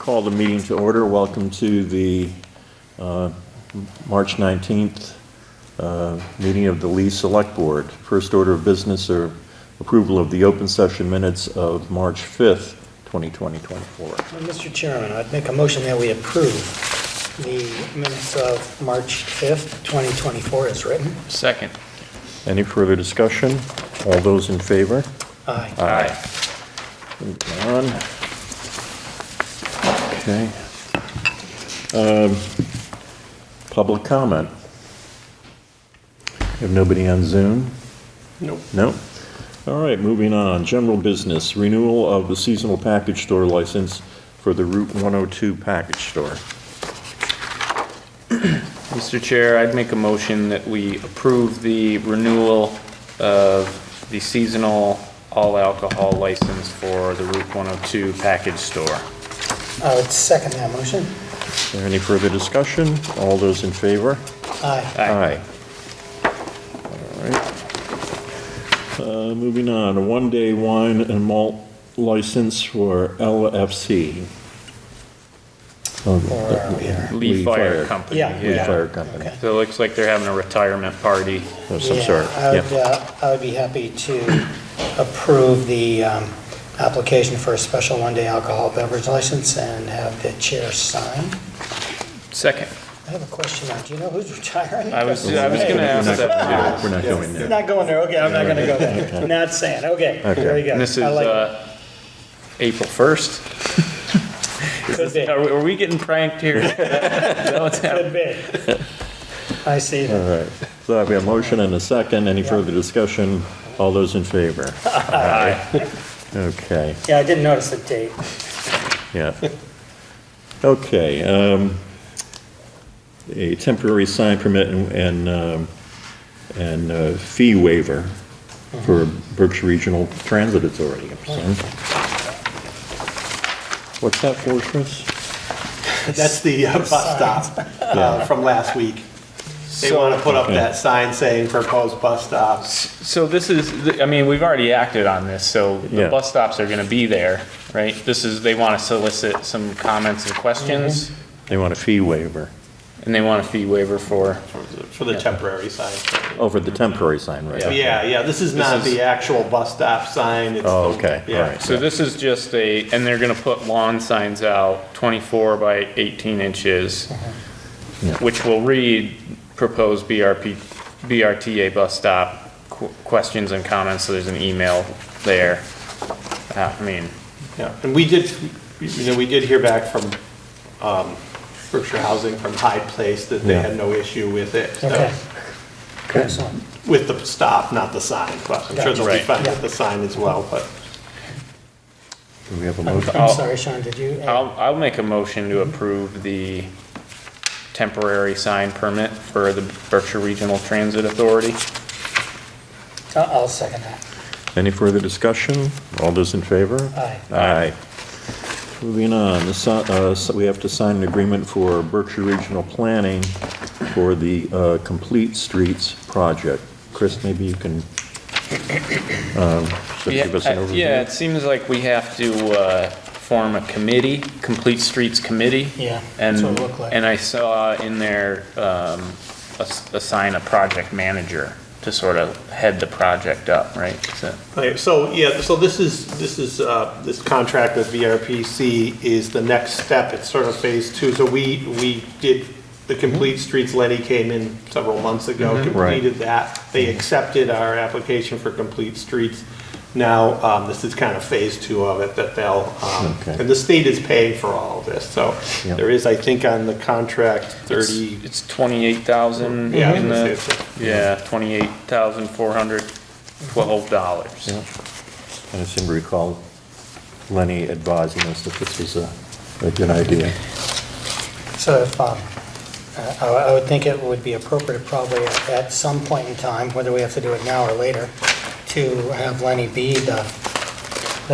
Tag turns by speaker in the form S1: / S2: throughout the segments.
S1: Call the meeting to order. Welcome to the March 19th meeting of the Lee Selectboard. First order of business or approval of the open session minutes of March 5th, 2024.
S2: Mr. Chairman, I'd make a motion that we approve the minutes of March 5th, 2024 as written.
S3: Second.
S1: Any further discussion? All those in favor?
S2: Aye.
S3: Aye.
S1: Moving on. Okay. Public comment. Have nobody on Zoom?
S3: Nope.
S1: No? All right, moving on. General business, renewal of the seasonal package store license for the Route 102 package store.
S3: Mr. Chair, I'd make a motion that we approve the renewal of the seasonal all alcohol license for the Route 102 package store.
S2: I would second that motion.
S1: Is there any further discussion? All those in favor?
S2: Aye.
S1: Aye. All right. Moving on, a one-day wine and malt license for LFC.
S3: Lee Fire Company.
S2: Yeah.
S1: Lee Fire Company.
S2: Okay.
S3: So it looks like they're having a retirement party.
S1: Of some
S2: Yeah,
S1: sort.
S2: I would be happy to approve the application for a special one-day alcohol beverage license and have the chair sign.
S3: Second.
S2: I have a question now. Do you know who's retiring?
S3: I was gonna ask that too.
S1: We're not going there.
S2: Not going there. Okay, I'm not gonna go there.
S1: Okay.
S2: Not saying. Okay, there you go.
S3: And this is
S2: I like it.
S3: April 1st.
S2: Could be.
S3: Are we getting pranked here? Is that what's happening?
S2: Could be. I see that.
S1: All right. So I have a motion and a second. Any further discussion? All those in favor?
S3: Aye.
S1: Okay.
S2: Yeah, I didn't notice the date.
S1: Yeah. Okay. A temporary sign permit and fee waiver for Berkshire Regional Transit Authority. What's that for, Chris?
S4: That's the bus stop from last week. They want to put up that sign saying proposed bus stops.
S3: So this is, I mean, we've already acted on this, so the
S1: Yeah.
S3: bus stops are gonna be there, right? This is, they wanna solicit some comments and questions,
S1: They want a fee waiver
S3: and they want a fee waiver for,
S4: For the temporary sign.
S1: over the temporary sign, right?
S4: Yeah, this is not the actual bus stop sign. It's
S1: Oh,
S4: the-
S1: okay, all
S4: Yeah.
S1: right.
S3: so this is just and they're gonna put lawn signs out, 24 by 18 inches,
S1: Yeah.
S3: which will read, proposed BRTA bus stop, questions and comments, so there's an email there. I mean,
S4: Yeah, and we did hear back from Berkshire Housing from Hyde Place that they
S1: Yeah.
S4: had no issue with it. so-
S2: Okay. Excellent.
S4: With the stop, not the sign, but I'm sure they'll be
S3: Right.
S4: fine with the sign as well, but.
S1: Do we have a motion?
S2: I'm sorry, Sean, did you?
S3: I'll make a motion to approve the temporary sign permit for the Berkshire Regional Transit Authority.
S2: I'll second that.
S1: Any further discussion? All those in favor?
S2: Aye.
S1: Aye. Moving on, so we have to sign an agreement for Berkshire Regional Planning for the Complete Streets project. Chris, maybe you can just give us an overview?
S3: Yeah, it seems like we have to form a committee, Complete Streets Committee.
S2: Yeah,
S3: And,
S2: that's what it looked like.
S3: and I saw in there, assign a project manager to sort of head the project up, right?
S4: Right, so, yeah, so this contract with VRPC is the next step. It's sort of phase 2. So we did the Complete Streets. Lenny came in several months ago, completed that. They accepted our application for Complete Streets. Now, this is kind of phase 2 of it that they'll,
S1: Okay.
S4: and the state is paying for all of this. So
S1: Yep.
S4: there is, I think, on the contract, 30.
S3: It's 28,000
S4: Yeah, I was
S3: in
S4: gonna
S3: the,
S4: say
S3: yeah, $28,412.
S1: Yeah. I seem to recall Lenny advising us that this was a good idea.
S2: So if, I would think it would be appropriate probably at some point in time, whether we have to do it now or later, to have Lenny be the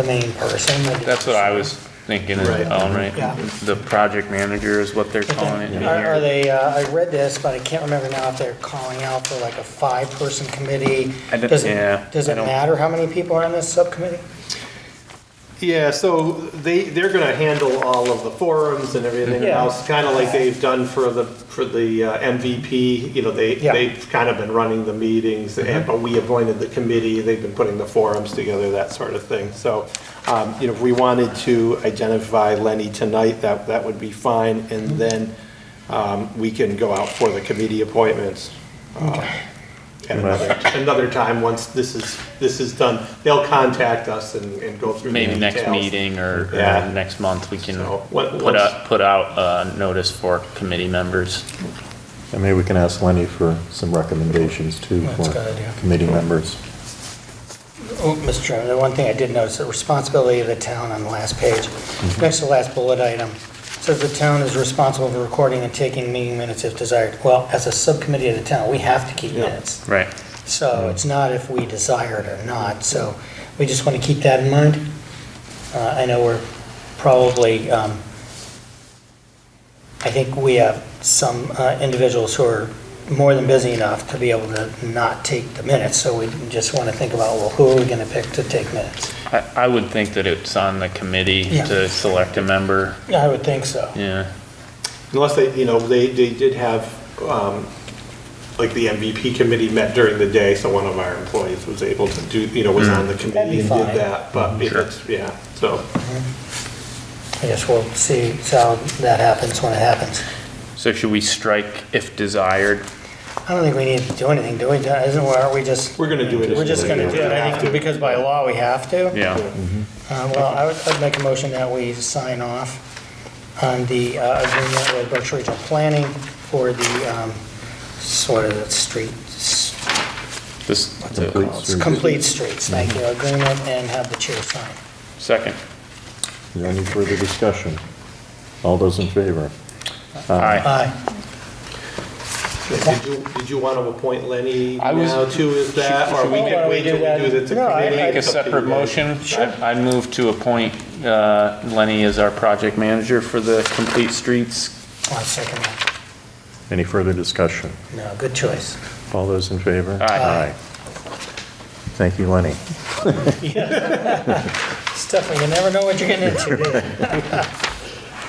S2: main person.
S3: That's what I was thinking as
S4: Right.
S3: well, right?
S2: Yeah.
S3: The project manager is what they're calling it in
S2: Are
S3: here.
S2: they, I read this, but I can't remember now if they're calling out for like a 5-person committee.
S3: I don't-
S2: Does
S3: yeah,
S2: it
S3: I don't-
S2: matter how many people are on this subcommittee?
S4: Yeah, so they're gonna handle all of the forums and everything
S2: Yeah.
S4: else, kind of like they've done for the MVP. You know,
S2: Yeah.
S4: they've kind of been running the meetings, but we appointed the committee, they've been putting the forums together, that sort of thing. So, you know, if we wanted to identify Lenny tonight, that would be fine, and then we can go out for the committee appointments. At another time, once this is done, they'll contact us and go through the
S3: Maybe next
S4: details.
S3: meeting or
S4: Yeah.
S3: next month, we can
S4: So,
S3: put out a notice for committee members.
S1: And maybe we can ask Lenny for some recommendations too
S2: That's a
S1: for
S2: good idea.
S1: committee members.
S2: Oh, Mr. Chairman, the one thing I did notice, the responsibility of the town on the last page, next to the last bullet item, says the town is responsible for recording and taking meeting minutes if desired. Well, as a subcommittee of the town, we have to keep minutes.
S3: Right.
S2: So it's not if we desire it or not, so we just want to keep that in mind. I know we're probably, I think we have some individuals who are more than busy enough to be able to not take the minutes, so we just want to think about, well, who are we going to pick to take minutes?
S3: I would think that it's on the committee
S2: Yeah.
S3: to select a member.
S2: I would think so.
S3: Yeah.
S4: Unless they, you know, they did have, like the MVP committee met during the day, so one of our employees was able to do, you know, was on the
S2: That'd
S4: committee
S2: be
S4: and
S2: fine.
S4: did that, but
S3: Sure.
S4: it's, yeah, so.
S2: I guess we'll see how that happens when it happens.
S3: So should we strike if desired?
S2: I don't think we need to do anything, do we? Isn't, aren't we just?
S4: We're gonna do it.
S2: We're just gonna do it, I
S4: Have to.
S2: think, because by law we have to.
S3: Yeah.
S2: Well, I'd make a motion that we sign off on the agreement with Berkshire Regional Planning for the, sort of the streets,
S3: This,
S1: Complete streets.
S2: complete streets, thank you, agreement, and have the chair sign.
S3: second.
S1: Is there any further discussion? All those in favor?
S3: Aye.
S2: Aye.
S4: Did you want to appoint Lenny
S3: I was-
S4: now too, is that, or we
S2: Why
S4: can
S2: don't we
S4: wait till
S2: do that?
S4: we do the
S2: No, I-
S4: committee?
S3: Make a
S4: It's up to
S3: separate
S4: you guys.
S3: motion.
S2: Sure.
S3: I move to appoint Lenny as our project manager for the complete streets.
S2: I'll second that.
S1: Any further discussion?
S2: No, good choice.
S1: All those in favor?
S3: Aye.
S1: Thank you, Lenny.
S2: Stuff, you never know what you're getting into, do you?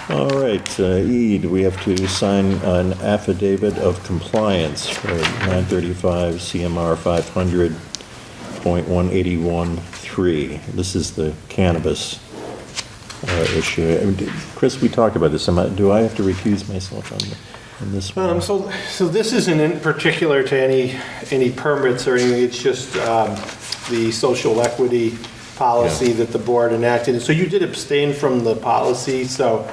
S1: All right, E, do we have to sign an affidavit of compliance for 935 CMR 500.181.3? This is the cannabis issue. I mean, Chris, we talked about this. Do I have to recuse myself on this one?
S4: So this isn't in particular to any permits or anything, it's just the social equity policy that the board enacted. So you did abstain from the policy, so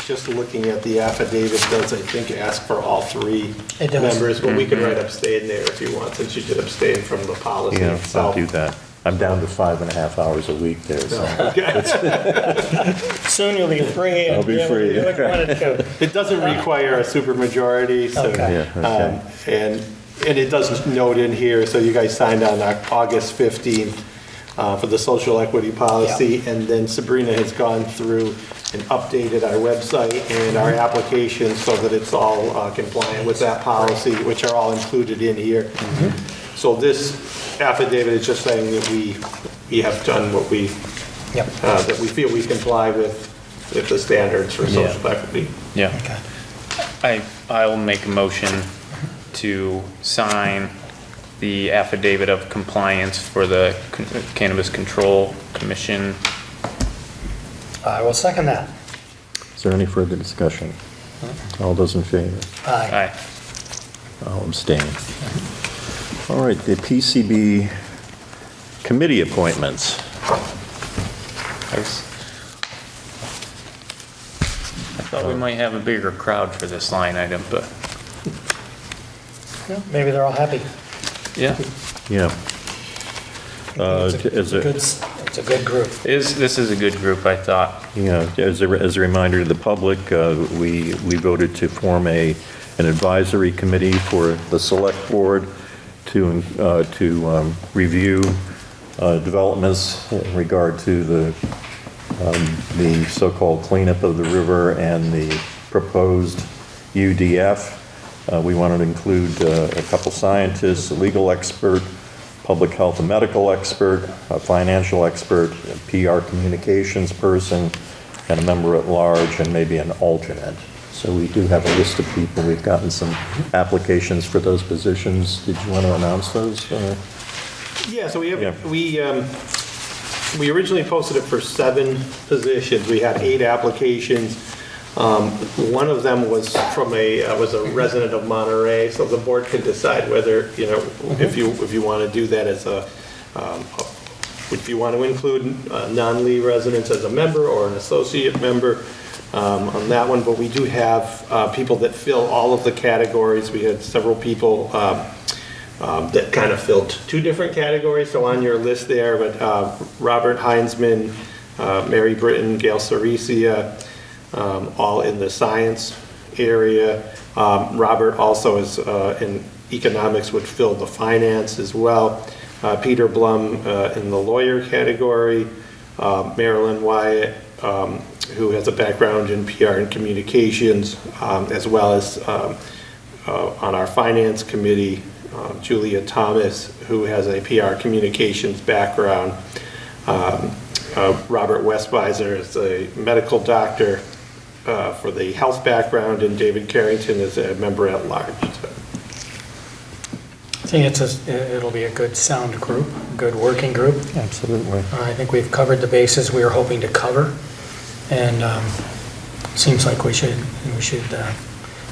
S4: just looking at the affidavit does, I think, ask for all three
S2: It does.
S4: members, but we can write abstain there if you want, since you did abstain from the policy
S1: Yeah, I'll
S4: itself.
S1: do that. I'm down to 5.5 hours a week there, so.
S2: Soon you'll be free. and
S1: I'll be
S2: able to
S1: free.
S2: do what you wanted to.
S4: It doesn't require a supermajority, so.
S2: Okay.
S1: Yeah, okay.
S4: And it does note in here, so you guys signed on August 15th for the social equity policy, and then Sabrina has gone through and updated our website and our application so that it's all compliant with that policy, which are all included in here. So this affidavit is just saying that we have done what we,
S2: Yep,
S4: that we feel we comply with the standards for social equity.
S3: Yeah.
S2: okay.
S3: I'll make a motion to sign the affidavit of compliance for the Cannabis Control Commission.
S2: I will second that.
S1: Is there any further discussion? All those in favor?
S2: Aye.
S3: Aye.
S1: I'll abstain. All right, the PCB committee appointments.
S3: I thought we might have a bigger crowd for this line item, but,
S2: Yeah, maybe they're all happy.
S3: yeah.
S1: Yeah.
S2: It's a good group.
S3: This is a good group, I thought.
S1: Yeah, as a reminder to the public, we voted to form an advisory committee for the Selectboard to review developments in regard to the so-called cleanup of the river and the proposed UDF. We wanted to include a couple scientists, a legal expert, public health and medical expert, a financial expert, a PR communications person, and a member at large, and maybe an alternate. So we do have a list of people. We've gotten some applications for those positions. Did you want to announce those?
S4: Yeah, so
S1: Yeah.
S4: we originally posted it for 7 positions. We had 8 applications. One of them was from was a resident of Monterey, so the board can decide whether, if you want to do that as if you want to include non-Lee residents as a member or an associate member on that one. But we do have people that fill all of the categories. We had several people that kind of filled 2 different categories, so on your list there, but Robert Heinzman, Mary Britton, Gail Cericia, all in the science area. Robert also is in economics, would fill the finance as well. Peter Blum in the lawyer category. Marilyn Wyatt, who has a background in PR and communications, as well as on our finance committee, Julia Thomas, who has a PR communications background. Robert Westbeiser is a medical doctor for the health background, and David Carrington is a member at large. So.
S2: I think it'll be a good sound group, good working group.
S1: Absolutely.
S2: I think we've covered the bases we were hoping to cover, and seems like we should,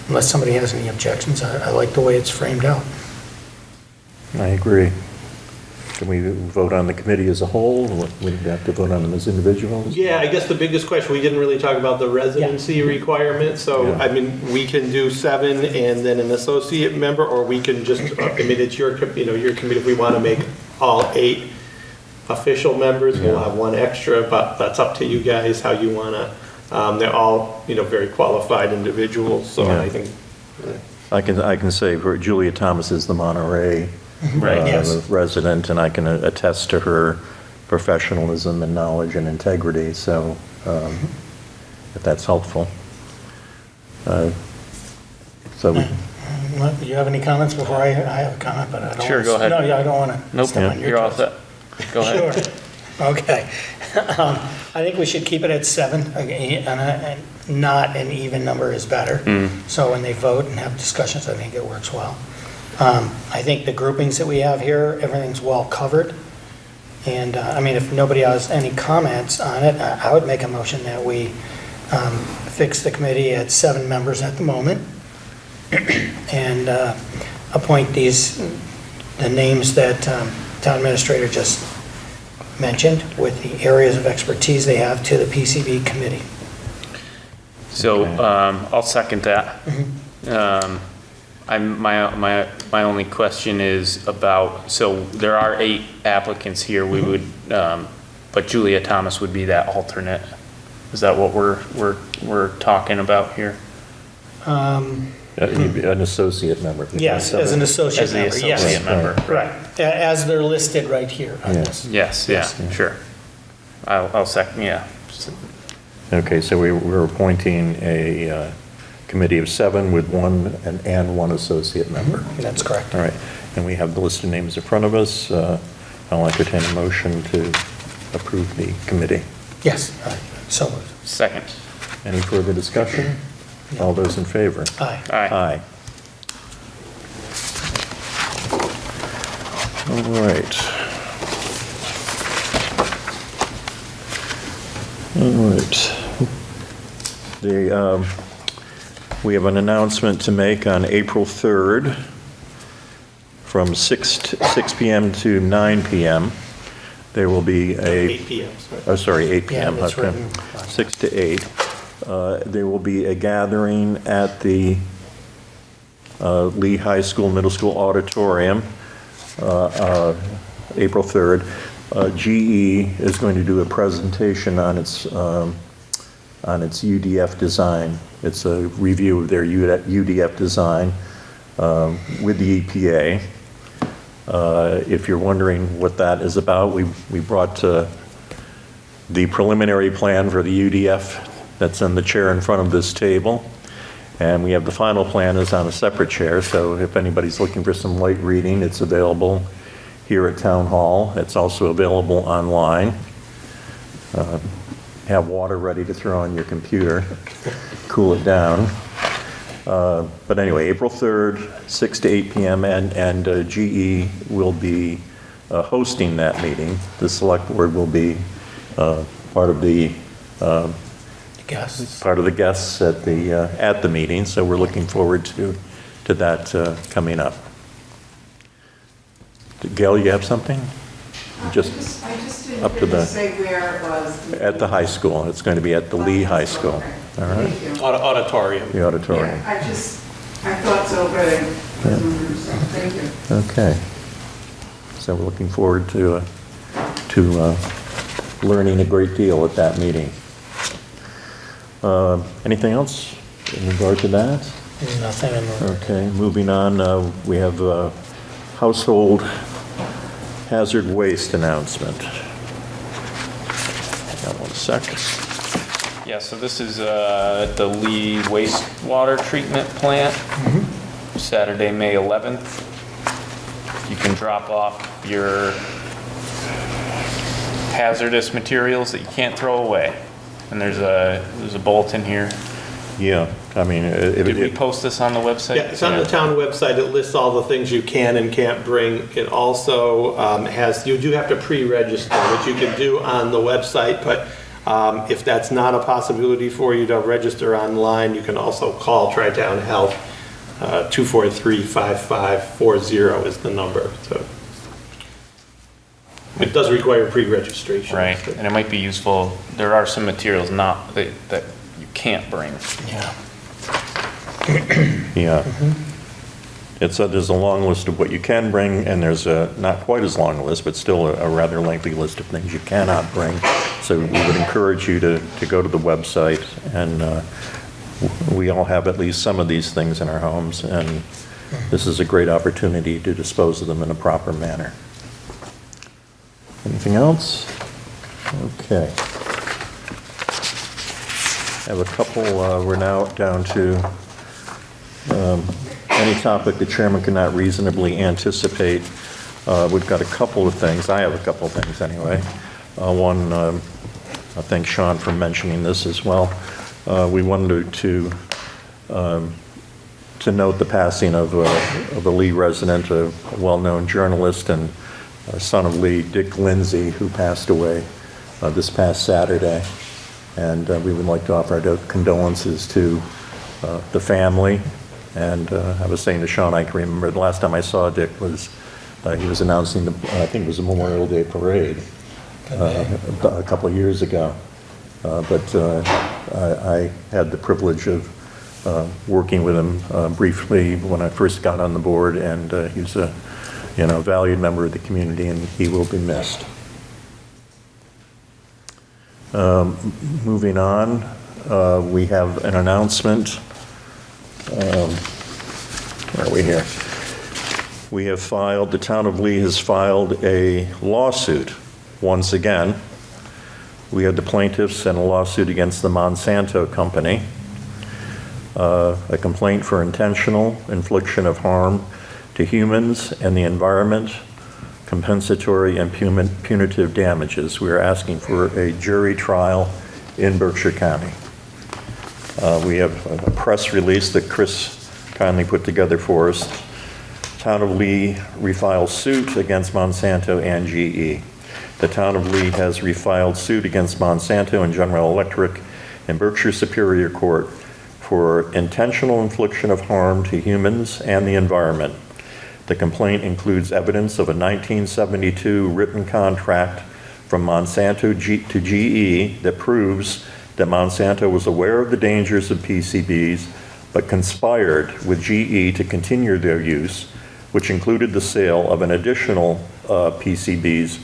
S2: unless somebody has any objections, I like the way it's framed out.
S1: I agree. Can we vote on the committee as a whole? We'd have to vote on them as individuals?
S4: Yeah, I guess the biggest question, we didn't really talk about the residency requirement, so,
S1: Yeah.
S4: I mean, we can do 7 and then an associate member, or we can just, I mean, it's your committee, if we want to make all 8 official members, we'll
S1: Yeah.
S4: have 1 extra, but that's up to you guys, how you want to, they're all, very qualified individuals, so
S1: Yeah.
S4: I think.
S1: I can say for Julia Thomas is the Monterey
S3: Right,
S2: yes.
S1: resident, and I can attest to her professionalism and knowledge and integrity, so if that's helpful. So,
S2: Do you have any comments before I have a comment, but I don't.
S3: Sure, go ahead.
S2: No, yeah, I don't want to.
S3: Nope, you're all set. Go ahead.
S2: Sure. Okay. I think we should keep it at 7, and not an even number is better. So when they vote and have discussions, I think it works well. I think the groupings that we have here, everything's well covered. And, I mean, if nobody has any comments on it, I would make a motion that we fix the committee at 7 members at the moment, and appoint the names that town administrator just mentioned with the areas of expertise they have to the PCB committee.
S3: So, I'll second that. My only question is about, so there are 8 applicants here, we would, but Julia Thomas would be that alternate. Is that what we're talking about here?
S1: you'd be an associate member.
S2: Yes, as an associate
S3: As the
S2: member, yes.
S3: associate member?
S2: Right, as they're listed right here.
S1: Yes.
S3: Yes, yeah, sure. I'll second, yeah.
S1: Okay, so we're appointing a committee of 7 with one associate member.
S2: That's correct.
S1: All right, and we have the list of names in front of us. I'll entertain a motion to approve the committee.
S2: Yes, so moved.
S3: Second.
S1: Any further discussion? All those in favor?
S2: Aye.
S3: Aye.
S1: Aye. All right. All right. We have an announcement to make on April 3rd from 6 p.m. to 9 p.m. There will be
S4: 8 p.m. sorry.
S1: Oh, sorry, 8 p.m.
S2: Yeah, that's
S1: Okay.
S2: written.
S1: 6 to 8. There will be a gathering at the Lee High School, Middle School Auditorium, April 3rd. GE is going to do a presentation on its UDF design. It's a review of their UDF design with the EPA. If you're wondering what that is about, we brought the preliminary plan for the UDF that's in the chair in front of this table, and we have the final plan is on a separate chair, so if anybody's looking for some light reading, it's available here at Town Hall. It's also available online. Have water ready to throw on your computer, cool it down. But anyway, April 3rd, 6 to 8 p.m., and GE will be hosting that meeting. The Select Board will be part of the
S2: Guests.
S1: guests at the meeting, so we're looking forward to that coming up. Gail, you have something? Just
S5: I just
S1: up to
S5: didn't
S1: the-
S5: say where it was.
S1: at the high school. It's going to be at the Lee High School.
S5: Okay.
S1: All right,
S5: Thank you.
S4: Auditorium.
S1: the auditorium.
S5: Yeah, I thought so, but I wasn't sure, so thank you.
S1: Okay. So we're looking forward to learning a great deal at that meeting. Anything else in regard to that?
S2: Nothing in the,
S1: Okay, moving on, we have a household hazard waste announcement. Hang on one sec.
S3: Yeah, so this is at the Lee wastewater treatment plant, Saturday, May 11th. You can drop off your hazardous materials that you can't throw away. And there's a bulletin here.
S1: Yeah, I mean,
S3: Did we post this on the website?
S4: Yeah, it's on the town website. It lists all the things you can and can't bring. It also you do have to pre-register, which you can do on the website, but if that's not a possibility for you to register online, you can also call Tri-Town Health. 243-5540 is the number, so. It does require pre-registration.
S3: Right, and it might be useful, there are some materials that you can't bring.
S2: yeah.
S1: yeah. There's a long list of what you can bring, and there's a not quite as long a list, but still a rather lengthy list of things you cannot bring. So we would encourage you to go to the website, and we all have at least some of these things in our homes, and this is a great opportunity to dispose of them in a proper manner. Anything else? Okay. I have a couple, we're now down to any topic the chairman cannot reasonably anticipate. We've got a couple of things. I have a couple of things anyway. One, I thank Sean for mentioning this as well. We wanted to note the passing of a Lee resident, a well-known journalist and son of Lee, Dick Lindsay, who passed away this past Saturday. And we would like to offer our condolences to the family. And I was saying to Sean, I can remember the last time I saw Dick was he was announcing I think it was a Memorial Day parade a couple of years ago. But I had the privilege of working with him briefly when I first got on the board, and he's a valued member of the community, and he will be missed. Moving on, we have an announcement. Where are we here? We have filed, the town of Lee has filed a lawsuit once again. We had the plaintiffs and a lawsuit against the Monsanto company, a complaint for intentional infliction of harm to humans and the environment, compensatory and punitive damages. We are asking for a jury trial in Berkshire County. We have a press release that Chris kindly put together for us. Town of Lee refiles suit against Monsanto and GE. The town of Lee has refiled suit against Monsanto and General Electric in Berkshire Superior Court for intentional infliction of harm to humans and the environment. The complaint includes evidence of a 1972 written contract from Monsanto to GE that proves that Monsanto was aware of the dangers of PCBs, but conspired with GE to continue their use, which included the sale of an additional PCBs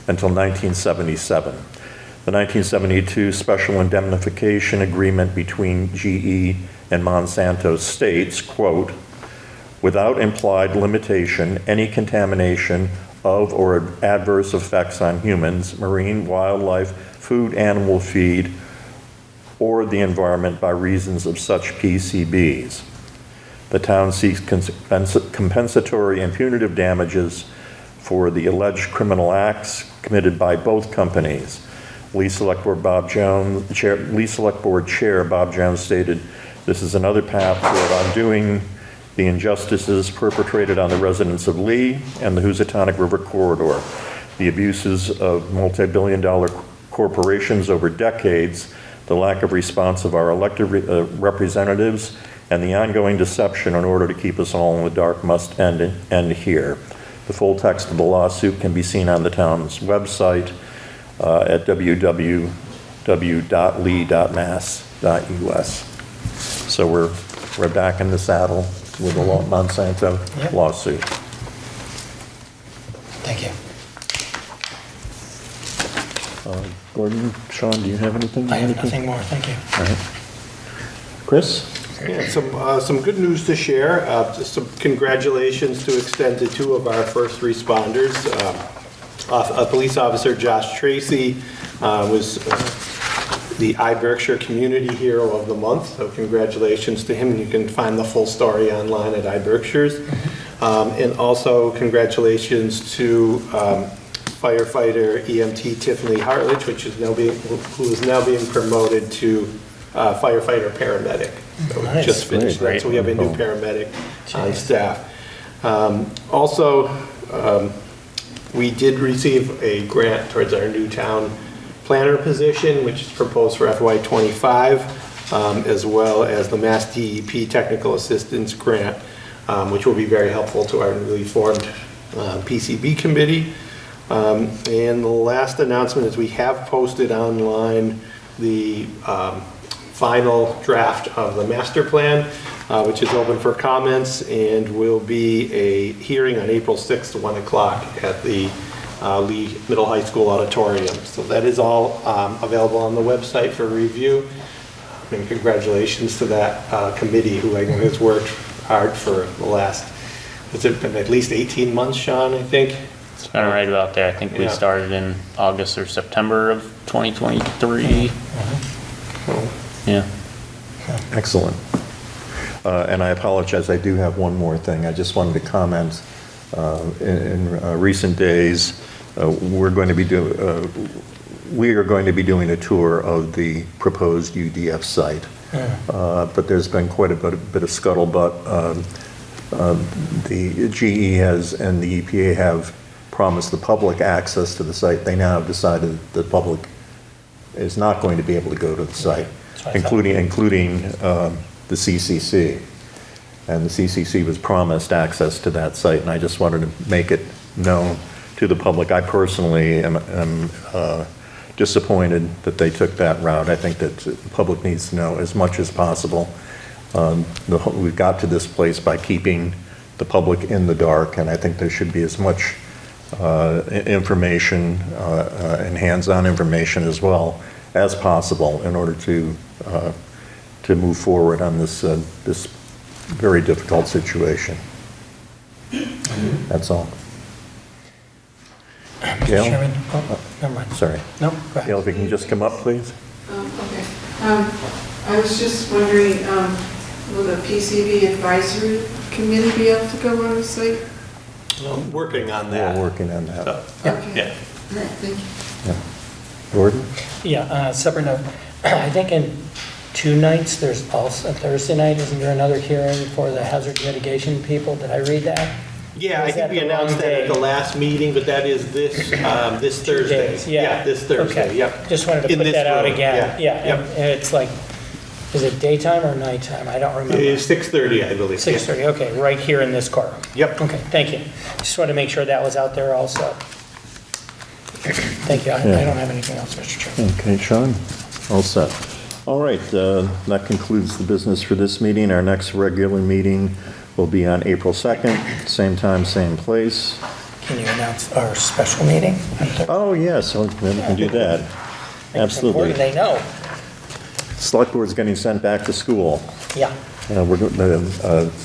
S1: until 1977. The 1972 Special Indemnification Agreement between GE and Monsanto states, quote, without implied limitation, any contamination of or adverse effects on humans, marine, wildlife, food, animal feed, or the environment by reasons of such PCBs. The town seeks compensatory and punitive damages for the alleged criminal acts committed by both companies. Lee Select Board Chair Bob Jones stated, "This is another path toward undoing the injustices perpetrated on the residents of Lee and the Housatonic River corridor. The abuses of multi-billion-dollar corporations over decades, the lack of response of our elected representatives, and the ongoing deception in order to keep us all in the dark must end here." The full text of the lawsuit can be seen on the town's website at www.lee.mass.us. So we're back in the saddle with the Monsanto
S2: Yep.
S1: lawsuit.
S2: Thank you.
S1: Gordon, Sean, do you have anything?
S2: I have nothing more, thank you.
S1: All right. Chris?
S4: Yeah, some good news to share. Just some congratulations to extend to two of our first responders. Police Officer Josh Tracy was the Berkshire Community Hero of the Month, so congratulations to him. You can find the full story online at iBerkshires. And also congratulations to firefighter EMT Tiffany Hartledge, who is now being promoted to firefighter paramedic. So
S2: Nice.
S4: just finished that, so we have a new paramedic on staff. Also, we did receive a grant towards our new town planner position, which is proposed for FY '25, as well as the Mass DEP Technical Assistance Grant, which will be very helpful to our newly formed PCB committee. And the last announcement is we have posted online the final draft of the master plan, which is open for comments, and will be a hearing on April 6th, 1 o'clock at the Lee Middle High School auditorium. So that is all available on the website for review. And congratulations to that committee, who I know has worked hard for the last, has it been at least 18 months, Sean, I think?
S3: It's been right about there. I think we
S4: Yeah.
S3: started in August or September of 2023. Yeah.
S1: Excellent. And I apologize, I do have one more thing. I just wanted to comment. In recent days, we are going to be doing a tour of the proposed UDF site. But there's been quite a bit of scuttlebutt. The GE and the EPA have promised the public access to the site. They now have decided the public is not going to be able to go to the site, including the CCC. And the CCC was promised access to that site, and I just wanted to make it known to the public. I personally am disappointed that they took that route. I think that the public needs to know as much as possible. We've got to this place by keeping the public in the dark, and I think there should be as much information and hands-on information as well as possible in order to move forward on this very difficult situation. That's all. Gail?
S2: Chairman, oh, never mind.
S1: Sorry.
S2: No, go ahead.
S1: Gail, if you can just come up, please.
S5: Okay. I was just wondering, will the PCB advisory committee be able to go on the site?
S4: Working on that.
S1: We're working on that.
S5: Okay.
S4: Yeah.
S5: All right, thank you.
S1: Gordon?
S2: Yeah, separate note. I think in 2 nights, there's also, Thursday night, isn't there another hearing for the hazard mitigation people? Did I read that?
S4: Yeah, I
S2: Is
S4: think
S2: that
S4: we
S2: the
S4: announced
S2: wrong
S4: that at
S2: day?
S4: the last meeting, but that is this Thursday.
S2: days, yeah.
S4: This Thursday,
S2: Okay.
S4: yep.
S2: Just wanted to
S4: In
S2: put
S4: this
S2: that out
S4: room,
S2: again.
S4: yeah,
S2: Yeah,
S4: yep.
S2: and it's like, is it daytime or nighttime? I don't
S4: It
S2: remember.
S4: is 6:30, I believe.
S2: 6:30, okay, right here in this courtroom.
S4: Yep.
S2: Okay, thank you. Just wanted to make sure that was out there also. Thank you. I don't have anything else, Mr. Chairman.
S1: Okay, Sean? All set. All right, that concludes the business for this meeting. Our next regular meeting will be on April 2nd, same time, same place.
S2: Can you announce our special meeting?
S1: Oh, yes, well, then we can do that. Absolutely.
S2: They know.
S1: Select Board's getting sent back to school.
S2: Yeah.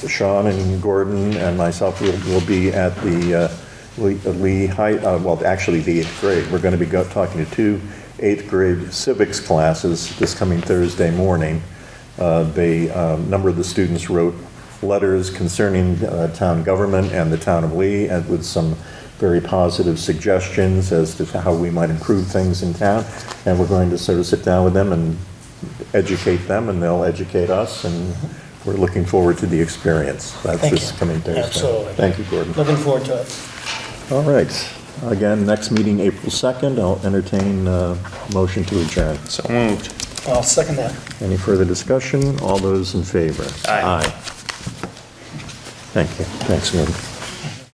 S1: Sean and Gordon and myself will be at the Lee High, well, actually the 8th grade. We're going to be talking to 2 8th grade civics classes this coming Thursday morning. A number of the students wrote letters concerning town government and the town of Lee, and with some very positive suggestions as to how we might improve things in town. And we're going to sort of sit down with them and educate them, and they'll educate us, and we're looking forward to the experience. That's
S2: Thank
S1: this
S2: you.
S1: coming Thursday.
S2: Absolutely.
S1: Thank you, Gordon.
S2: Looking forward to it.
S1: All right. Again, next meeting, April 2nd. I'll entertain a motion to adjourn.
S3: So moved.
S2: I'll second that.
S1: Any further discussion? All those in favor?
S3: Aye.
S1: Thank you. Thanks, Gordon.